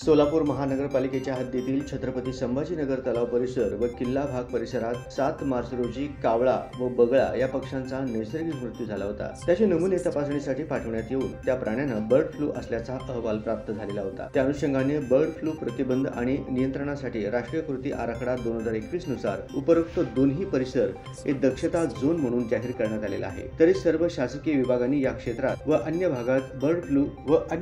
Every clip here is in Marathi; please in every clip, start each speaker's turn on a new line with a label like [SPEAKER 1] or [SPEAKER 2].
[SPEAKER 1] सोलापूर महानगरपालिकेच्या हद्दीतील छत्रपती संभाजीनगर तलाव परिसर व किल्ला भाग परिसरात 7 मार्च रोजी कावळा व बगळा या पक्ष्यांचा नैसर्गिक मृत्यू झाला होता। त्याचे नमुने तपासणीसाठी पाठवण्यात येऊन त्या प्राण्यांना बर्ड फ्लू असल्याचा अहवाल प्राप्त झालेला होता। त्या अनुषंगाने बर्ड फ्लू प्रतिबंध आणि नियंत्रणासाठी राष्ट्रीय कृती आराखडा 2021 नुसार उपरोक्त दोन्ही परिसर हे दक्षता झोन म्हणून जाहीर करण्यात आलेला आहे। तरी सर्व शासकीय विभागांनी या क्षेत्रात व अन्य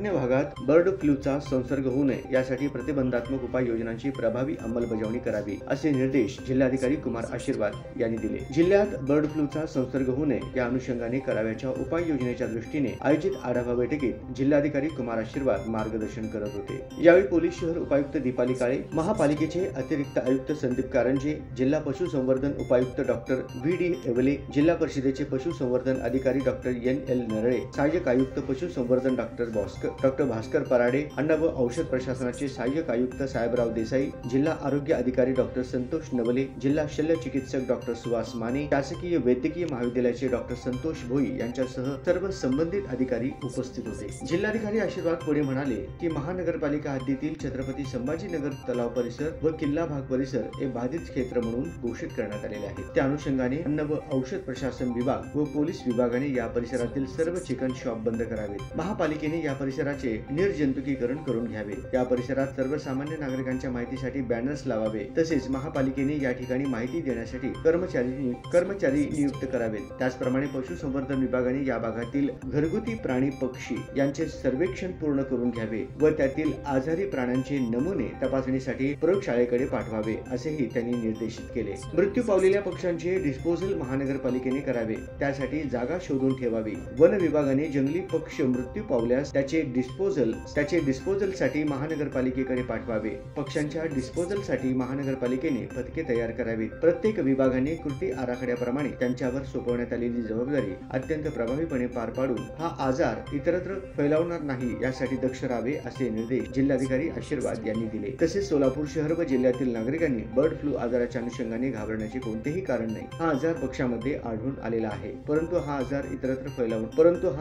[SPEAKER 1] भागात बर्ड फ्लूचा संसर्ग होऊ नये यासाठी प्रतिबंधात्मक उपाययोजनांची प्रभावी अंमलबजावणी करावी असे निर्देश जिल्हाधिकारी कुमार आशीर्वाद यांनी दिले। जिल्ह्यात बर्ड फ्लूचा संसर्ग होऊ नये या अनुषंगाने करावयाच्या उपाययोजनेच्या दृष्टीने आयोजित आढावा बैठकीत जिल्हाधिकारी कुमार आशीर्वाद मार्गदर्शन करत होते। यावेळी पोलीस शहर उपायुक्त दीपाली काळे, महापालिकेचे अतिरिक्त आयुक्त संदीप कारंजे, जिल्हा पशुसंवर्धन उपायुक्त डॉक्टर व्ही.डी. एवले, जिल्हा परिषदेचे पशुसंवर्धन अधिकारी डॉक्टर एन.एल. नरळे, सहाय्यक आयुक्त पशुसंवर्धन डॉक्टर भास्कर पराडे, अन्न व औषध प्रशासनाचे सहाय्यक आयुक्त साहेबराव देसाई, जिल्हा आरोग्य अधिकारी डॉक्टर संतोष नवले, जिल्हा शल्य चिकित्सक डॉक्टर सुहास माने, शासकीय वैद्यकीय महाविद्यालयाचे डॉक्टर संतोष भोई यांच्यासह सर्व संबंधित अधिकारी उपस्थित होते। जिल्हाधिकारी आशीर्वाद पुढे म्हणाले की महानगरपालिका हद्दीतील छत्रपती संभाजीनगर तलाव परिसर व किल्ला भाग परिसर हे बाधित क्षेत्र म्हणून घोषित करण्यात आलेले आहे। त्या अनुषंगाने अन्न व औषध प्रशासन विभाग व पोलीस विभागाने या परिसरातील सर्व चिकन शॉप बंद करावेत। महापालिकेने या परिसराचे निर्जंतुकीकरण करून घ्यावे। या परिसरात सर्वसामान्य नागरिकांच्या माहितीसाठी बॅनर्स लावावे। तसेच महापालिकेने या ठिकाणी माहिती देण्यासाठी कर्मचारी नियुक्त करावेत। त्याचप्रमाणे पशुसंवर्धन विभागाने या भागातील घरगुती प्राणी पक्षी यांचे सर्वेक्षण पूर्ण करून घ्यावे व त्यातील आजारी प्राण्यांचे नमुने तपासणीसाठी प्रयोगशाळेकडे पाठवावे असेही त्यांनी निर्देशित केले। मृत्यू पावलेल्या पक्ष्यांचे डिस्पोजल महानगरपालिकेने करावे, त्यासाठी जागा शोधून ठेवावी। वन विभागाने जंगली पक्ष मृत्यू पावल्यास त्याचे डिस्पोजल साठी महानगरपालिकेकडे पाठवावे। पक्ष्यांच्या डिस्पोजल साठी महानगरपालिकेने पथके तयार करावीत। प्रत्येक विभागाने कृती आराखड्याप्रमाणे त्यांच्यावर सोपवण्यात आलेली जबाबदारी अत्यंत प्रभावीपणे पार पाडून हा आजार इतरत्र फैलावणार नाही यासाठी दक्ष राहावे असे निर्देश जिल्हाधिकारी आशीर्वाद यांनी दिले। तसेच सोलापूर शहर व जिल्ह्यातील नागरिकांनी बर्ड फ्लू आजाराच्या अनुषंगाने घाबरण्याचे कोणतेही कारण नाही। हा आजार पक्ष्यामध्ये आढळून आलेला आहे, परंतु हा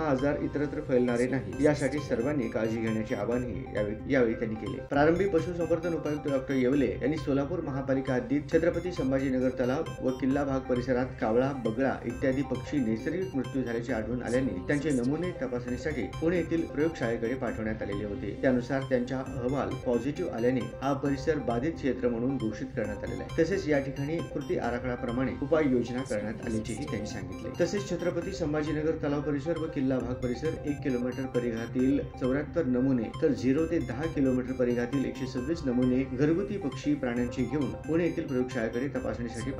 [SPEAKER 1] आजार इतरत्र फैलणारे नाही यासाठी सर्वांनी काळजी घेण्याचे आवाहनही यावेळी त्यांनी केले। प्रारंभी पशुसंवर्धन उपायुक्त डॉक्टर येवले यांनी सोलापूर महापालिका हद्दीत छत्रपती संभाजीनगर तलाव व किल्ला भाग परिसरात कावळा, बगळा इत्यादी पक्षी नैसर्गिक मृत्यू झाल्याचे आढळून आल्याने त्यांचे नमुने तपासणीसाठी पुणे येथील प्रयोगशाळेकडे पाठवण्यात आलेले होते। त्यानुसार त्यांचा अहवाल पॉझिटिव्ह आल्याने हा परिसर बाधित क्षेत्र म्हणून घोषित करण्यात आलेला आहे। तसेच या ठिकाणी कृती आराखड्याप्रमाणे उपाययोजना करण्यात आल्याचेही त्यांनी सांगितले। तसेच छत्रपती संभाजीनगर तलाव परिसर व किल्ला भाग परिसर 1 किलोमीटर परिघातील 74 नमुने तर 0 ते 10 किलोमीटर परिघातील 126 नमुने घरगुती पक्षी प्राण्यांचे घेऊन पुणे येथील प्रयोगशाळेकडे तपासणीसाठी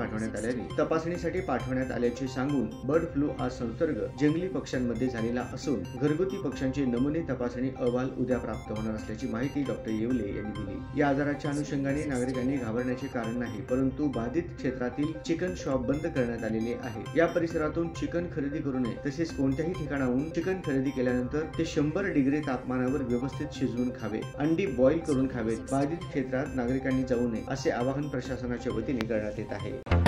[SPEAKER 1] पाठवण्यात आल्याचे सांगून बर्ड फ्लू हा संसर्ग जंगली पक्ष्यांमध्ये झालेला असून घरगुती पक्ष्यांचे नमुने तपासणी अहवाल उद्या प्राप्त होणार असल्याची माहिती डॉक्टर येवले यांनी दिली। या आजाराच्या अनुषंगाने नागरिकांनी घाबरण्याचे कारण नाही, परंतु बाधित क्षेत्रातील चिकन शॉप बंद करण्यात आलेले आहे। या परिसरातून चिकन खरेदी करू नये। तसेच कोणत्याही ठिकाणाहून चिकन खरेदी केल्यानंतर ते 100 डिग्री तापमानावर व्यवस्थित शिजवून खावे, अंडी बॉईल करून खावेत। बाधित क्षेत्रात नागरिकांनी जाऊ नये असे आवाहन प्रशासनाच्या वतीने करण्यात येत आहे।